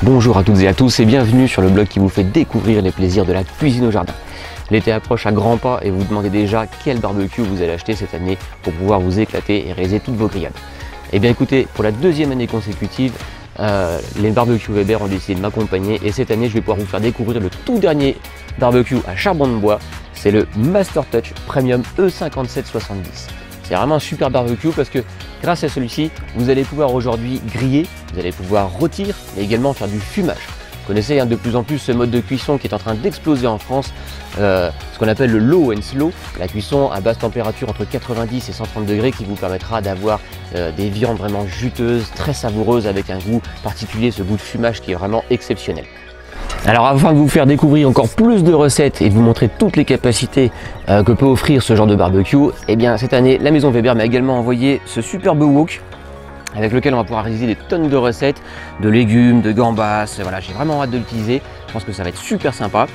Bonjour à toutes et à tous et bienvenue sur le blog qui vous fait découvrir les plaisirs de la cuisine au jardin. L'été approche à grands pas et vous vous demandez déjà quel barbecue vous allez acheter cette année pour pouvoir vous éclater et réaliser toutes vos grillades. Et bien écoutez, pour la deuxième année consécutive, les barbecues Weber ont décidé de m'accompagner et cette année je vais pouvoir vous faire découvrir le tout dernier barbecue à charbon de bois, c'est le Master Touch Premium E5770. C'est vraiment un super barbecue parce que grâce à celui-ci, vous allez pouvoir aujourd'hui griller, vous allez pouvoir rôtir, mais également faire du fumage. Vous connaissez de plus en plus ce mode de cuisson qui est en train d'exploser en France, ce qu'on appelle le low and slow, la cuisson à basse température entre 90 et 130 degrés qui vous permettra d'avoir des viandes vraiment juteuses, très savoureuses avec un goût particulier, ce goût de fumage qui est vraiment exceptionnel. Alors afin de vous faire découvrir encore plus de recettes et de vous montrer toutes les capacités que peut offrir ce genre de barbecue, eh bien cette année la maison Weber m'a également envoyé ce superbe wok avec lequel on va pouvoir réaliser des tonnes de recettes, de légumes, de gambas. Voilà, j'ai vraiment hâte de l'utiliser, je pense que ça va être super sympa.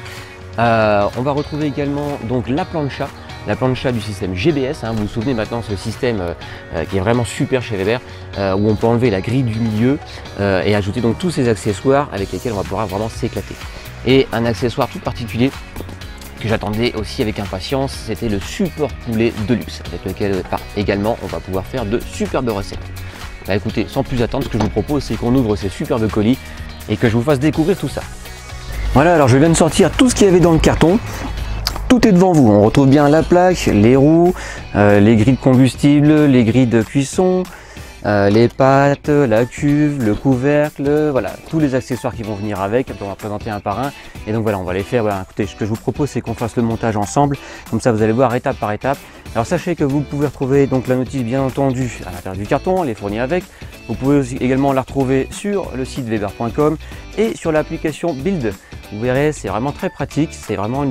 On va retrouver également donc la plancha du système GBS, vous vous souvenez maintenant ce système qui est vraiment super chez Weber, où on peut enlever la grille du milieu et ajouter donc tous ces accessoires avec lesquels on va pouvoir vraiment s'éclater. Et un accessoire tout particulier que j'attendais aussi avec impatience, c'était le support poulet de luxe, avec lequel également on va pouvoir faire de superbes recettes. Bah écoutez, sans plus attendre, ce que je vous propose c'est qu'on ouvre ces superbes colis et que je vous fasse découvrir tout ça. Voilà, alors je viens de sortir tout ce qu'il y avait dans le carton. Tout est devant vous, on retrouve bien la plaque, les roues, les grilles de combustible, les grilles de cuisson, les pâtes, la cuve, le couvercle, voilà, tous les accessoires qui vont venir avec, on va présenter un par un. Et donc voilà, on va les faire. Voilà, écoutez, ce que je vous propose c'est qu'on fasse le montage ensemble, comme ça vous allez voir étape par étape. Alors sachez que vous pouvez retrouver donc la notice bien entendu à l'intérieur du carton, elle est fournie avec. Vous pouvez aussi également la retrouver sur le site weber.com et sur l'application Build. Vous verrez, c'est vraiment très pratique, c'est vraiment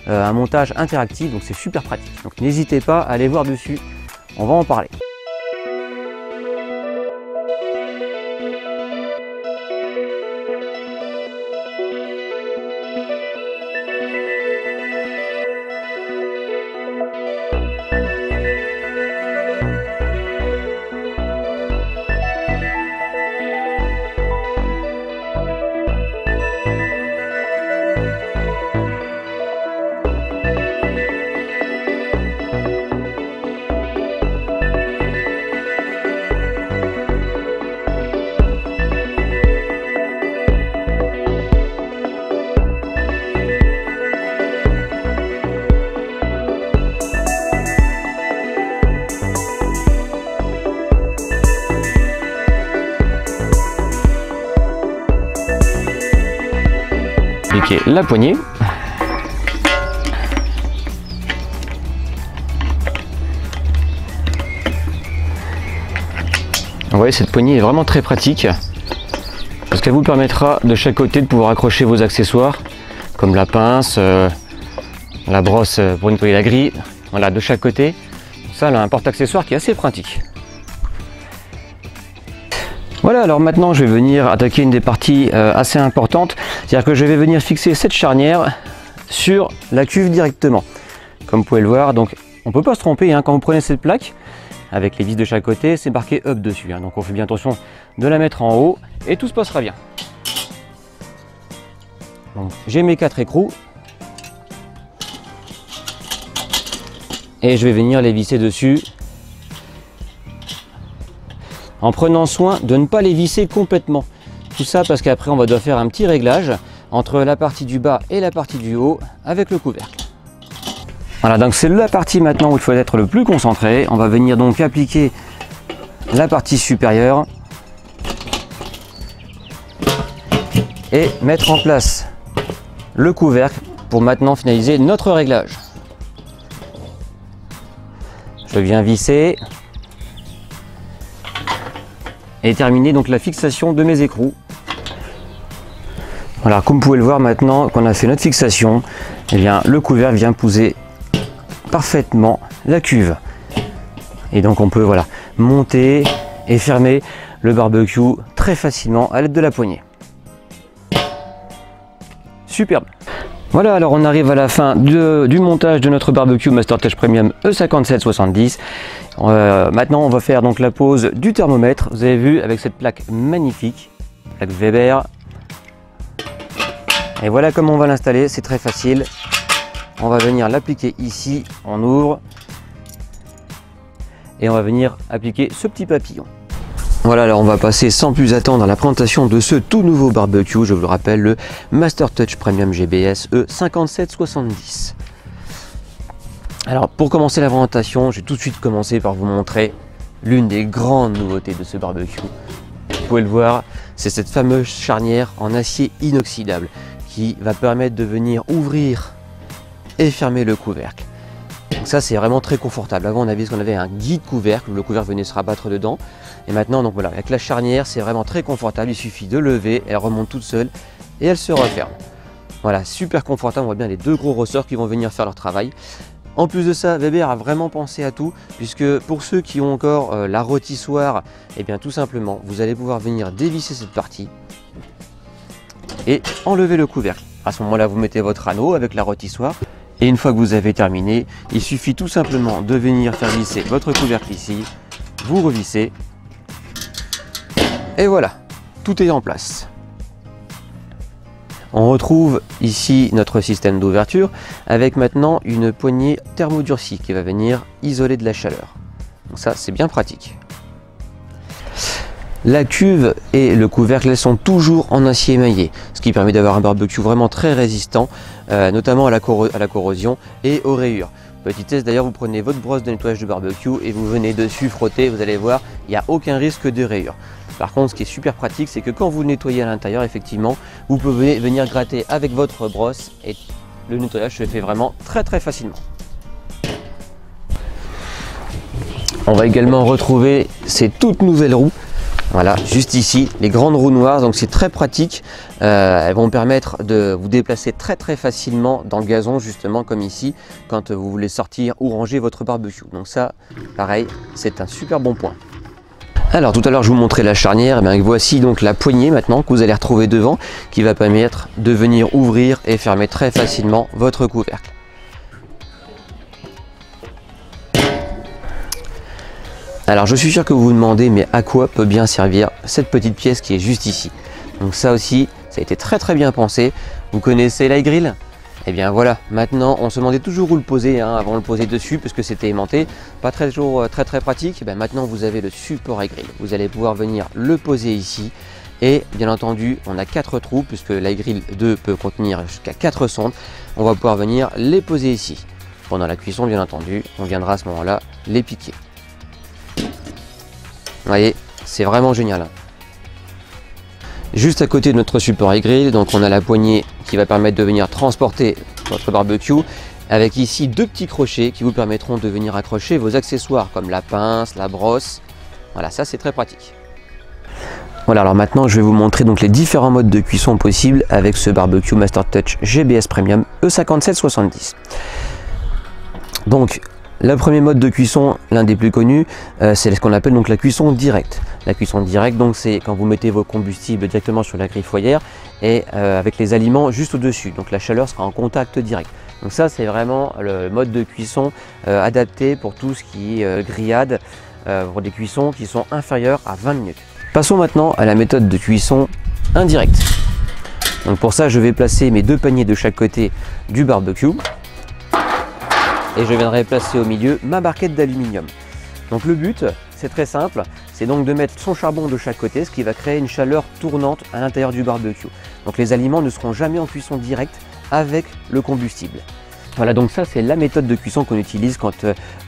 un montage interactif, donc c'est super pratique. Donc n'hésitez pas à aller voir dessus, on va en parler. La poignée. Vous voyez, cette poignée est vraiment très pratique parce qu'elle vous permettra de chaque côté de pouvoir accrocher vos accessoires comme la pince, la brosse pour nettoyer la grille, voilà, de chaque côté. Ça, elle a un porte-accessoire qui est assez pratique. Voilà, alors maintenant je vais venir attaquer une des parties assez importantes, c'est-à-dire que je vais venir fixer cette charnière sur la cuve directement. Comme vous pouvez le voir, donc on ne peut pas se tromper quand vous prenez cette plaque, avec les vis de chaque côté, c'est marqué up dessus, donc on fait bien attention de la mettre en haut et tout se passera bien. J'ai mes 4 écrous et je vais venir les visser dessus, en prenant soin de ne pas les visser complètement. Tout ça parce qu'après on va devoir faire un petit réglage entre la partie du bas et la partie du haut avec le couvercle. Voilà, donc c'est la partie maintenant où il faut être le plus concentré. On va venir donc appliquer la partie supérieure et mettre en place le couvercle pour maintenant finaliser notre réglage. Je viens visser et terminer donc la fixation de mes écrous. Voilà, comme vous pouvez le voir maintenant qu'on a fait notre fixation, eh bien le couvercle vient poser parfaitement la cuve. Et donc on peut voilà monter et fermer le barbecue très facilement à l'aide de la poignée. Superbe. Voilà, alors on arrive à la fin du montage de notre barbecue Master Touch Premium E5770. Maintenant on va faire donc la pose du thermomètre. Vous avez vu avec cette plaque magnifique, plaque Weber, Et voilà comment on va l'installer, c'est très facile. On va venir l'appliquer ici, on ouvre et on va venir appliquer ce petit papillon. Voilà, alors on va passer sans plus attendre à la présentation de ce tout nouveau barbecue, je vous le rappelle, le Master Touch Premium GBS E5770. Alors pour commencer la présentation, je vais tout de suite commencer par vous montrer l'une des grandes nouveautés de ce barbecue. Vous pouvez le voir, c'est cette fameuse charnière en acier inoxydable qui va permettre de venir ouvrir et fermer le couvercle. Donc ça c'est vraiment très confortable. Avant on avait ce qu'on avait un guide couvercle où le couvercle venait se rabattre dedans. Et maintenant donc voilà, avec la charnière c'est vraiment très confortable. Il suffit de lever, elle remonte toute seule et elle se referme. Voilà, super confortable. On voit bien les deux gros ressorts qui vont venir faire leur travail. En plus de ça, Weber a vraiment pensé à tout, puisque pour ceux qui ont encore la rôtissoire, et bien tout simplement, vous allez pouvoir venir dévisser cette partie et enlever le couvercle. À ce moment-là, vous mettez votre anneau avec la rôtissoire, et une fois que vous avez terminé, il suffit tout simplement de venir faire visser votre couvercle ici, vous revissez, et voilà, tout est en place. On retrouve ici notre système d'ouverture avec maintenant une poignée thermodurcie qui va venir isoler de la chaleur. Donc ça c'est bien pratique. La cuve et le couvercle sont toujours en acier émaillé, ce qui permet d'avoir un barbecue vraiment très résistant, notamment à la corrosion et aux rayures. Petit test d'ailleurs, vous prenez votre brosse de nettoyage de barbecue et vous venez dessus frotter, vous allez voir, il n'y a aucun risque de rayures. Par contre, ce qui est super pratique, c'est que quand vous nettoyez à l'intérieur, effectivement, vous pouvez venir gratter avec votre brosse et le nettoyage se fait vraiment très facilement. On va également retrouver ces toutes nouvelles roues. Voilà, juste ici, les grandes roues noires, donc c'est très pratique. Elles vont permettre de vous déplacer très facilement dans le gazon, justement comme ici, quand vous voulez sortir ou ranger votre barbecue. Donc ça, pareil, c'est un super bon point. Alors tout à l'heure je vous montrais la charnière, et bien voici donc la poignée maintenant que vous allez retrouver devant qui va permettre de venir ouvrir et fermer très facilement votre couvercle. Alors je suis sûr que vous vous demandez mais à quoi peut bien servir cette petite pièce qui est juste ici. Donc ça aussi, ça a été très bien pensé. Vous connaissez l'iGrill ? Et bien voilà, maintenant on se demandait toujours où le poser avant de le poser dessus parce que c'était aimanté, pas toujours très pratique. Et bien maintenant vous avez le support iGrill, vous allez pouvoir venir le poser ici et bien entendu on a 4 trous puisque l'iGrill 2 peut contenir jusqu'à 4 sondes. On va pouvoir venir les poser ici. Pendant la cuisson bien entendu, on viendra à ce moment-là les piquer. Vous voyez, c'est vraiment génial. Juste à côté de notre support iGrill, donc on a la poignée qui va permettre de venir transporter votre barbecue avec ici 2 petits crochets qui vous permettront de venir accrocher vos accessoires comme la pince, la brosse. Voilà, ça c'est très pratique. Voilà, alors maintenant je vais vous montrer donc les différents modes de cuisson possibles avec ce barbecue Master Touch GBS Premium E5770. Donc le premier mode de cuisson, l'un des plus connus, c'est ce qu'on appelle donc la cuisson directe. La cuisson directe, donc c'est quand vous mettez vos combustibles directement sur la grille foyère et avec les aliments juste au-dessus. Donc la chaleur sera en contact direct. Donc ça c'est vraiment le mode de cuisson adapté pour tout ce qui est grillade, pour des cuissons qui sont inférieures à 20 minutes. Passons maintenant à la méthode de cuisson indirecte. Donc pour ça je vais placer mes 2 paniers de chaque côté du barbecue. Et je viendrai placer au milieu ma barquette d'aluminium. Donc le but, c'est très simple, c'est donc de mettre son charbon de chaque côté, ce qui va créer une chaleur tournante à l'intérieur du barbecue. Donc les aliments ne seront jamais en cuisson directe avec le combustible. Voilà, donc ça c'est la méthode de cuisson qu'on utilise quand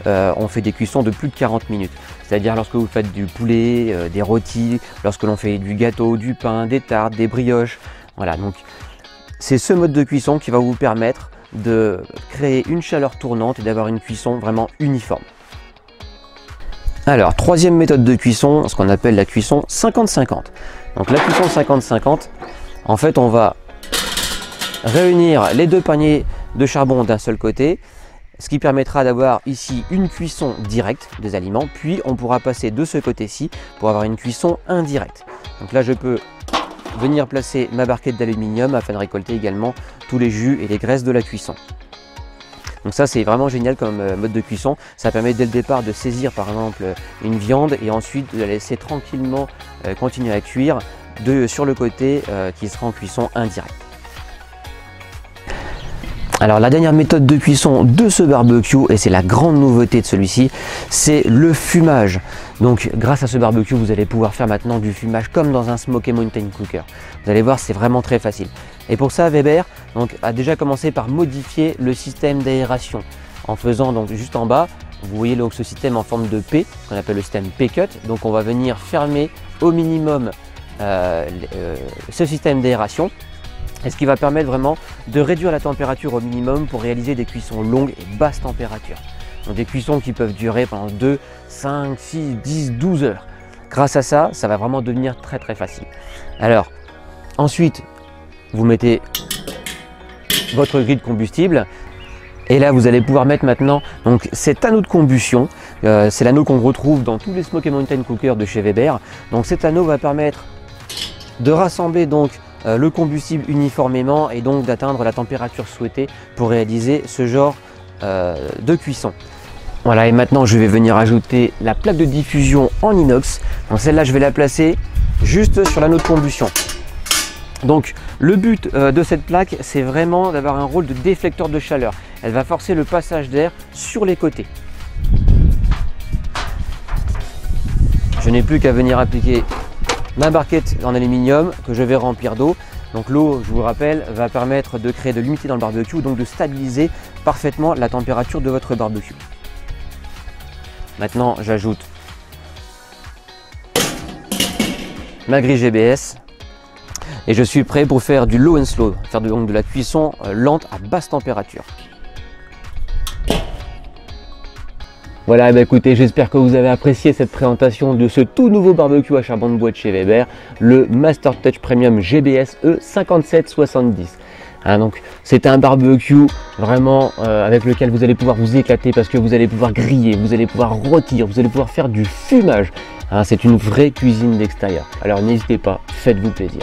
on fait des cuissons de plus de 40 minutes. C'est-à-dire lorsque vous faites du poulet, des rôtis, lorsque l'on fait du gâteau, du pain, des tartes, des brioches. Voilà, donc c'est ce mode de cuisson qui va vous permettre de créer une chaleur tournante et d'avoir une cuisson vraiment uniforme. Alors, troisième méthode de cuisson, ce qu'on appelle la cuisson 50-50. Donc la cuisson 50-50, en fait on va réunir les 2 paniers de charbon d'un seul côté, ce qui permettra d'avoir ici une cuisson directe des aliments, puis on pourra passer de ce côté-ci pour avoir une cuisson indirecte. Donc là je peux venir placer ma barquette d'aluminium afin de récolter également tous les jus et les graisses de la cuisson. Donc ça c'est vraiment génial comme mode de cuisson, ça permet dès le départ de saisir par exemple une viande et ensuite de la laisser tranquillement continuer à cuire sur le côté qui sera en cuisson indirecte. Alors la dernière méthode de cuisson de ce barbecue, et c'est la grande nouveauté de celui-ci, c'est le fumage. Donc grâce à ce barbecue, vous allez pouvoir faire maintenant du fumage comme dans un Smoky Mountain Cooker. Vous allez voir, c'est vraiment très facile. Et pour ça, Weber donc, a déjà commencé par modifier le système d'aération en faisant donc juste en bas, vous voyez donc ce système en forme de P, qu'on appelle le système P-Cut. Donc on va venir fermer au minimum ce système d'aération. Et ce qui va permettre vraiment de réduire la température au minimum pour réaliser des cuissons longues et basse température. Donc des cuissons qui peuvent durer pendant 2, 5, 6, 10, 12 heures. Grâce à ça, ça va vraiment devenir très très facile. Alors, ensuite, vous mettez votre grille de combustible. Et là, vous allez pouvoir mettre maintenant donc, cet anneau de combustion. C'est l'anneau qu'on retrouve dans tous les Smoky Mountain Cooker de chez Weber. Donc cet anneau va permettre de rassembler donc le combustible uniformément et donc d'atteindre la température souhaitée pour réaliser ce genre de cuisson. Voilà, et maintenant je vais venir ajouter la plaque de diffusion en inox. Donc celle-là, je vais la placer juste sur l'anneau de combustion. Donc le but de cette plaque, c'est vraiment d'avoir un rôle de déflecteur de chaleur. Elle va forcer le passage d'air sur les côtés. Je n'ai plus qu'à venir appliquer ma barquette en aluminium que je vais remplir d'eau. Donc l'eau, je vous rappelle, va permettre de créer de l'humidité dans le barbecue, donc de stabiliser parfaitement la température de votre barbecue. Maintenant, j'ajoute ma grille GBS et je suis prêt pour faire du low and slow, faire donc de la cuisson lente à basse température. Voilà, bah écoutez, j'espère que vous avez apprécié cette présentation de ce tout nouveau barbecue à charbon de bois de chez Weber, le Master Touch Premium GBS E5770. Donc c'est un barbecue vraiment avec lequel vous allez pouvoir vous éclater parce que vous allez pouvoir griller, vous allez pouvoir rôtir, vous allez pouvoir faire du fumage. C'est une vraie cuisine d'extérieur. Alors n'hésitez pas, faites-vous plaisir.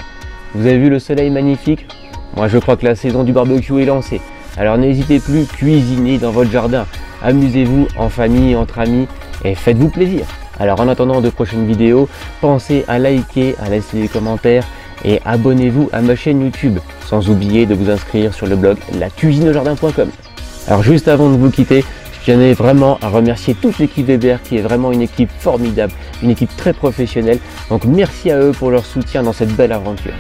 Vous avez vu le soleil magnifique? Moi je crois que la saison du barbecue est lancée. Alors n'hésitez plus, cuisinez dans votre jardin. Amusez-vous en famille, entre amis et faites-vous plaisir. Alors en attendant de prochaines vidéos, pensez à liker, à laisser des commentaires et abonnez-vous à ma chaîne YouTube. Sans oublier de vous inscrire sur le blog lacuisineaujardin.com. Alors juste avant de vous quitter, je tenais vraiment à remercier toute l'équipe Weber qui est vraiment une équipe formidable, une équipe très professionnelle. Donc merci à eux pour leur soutien dans cette belle aventure.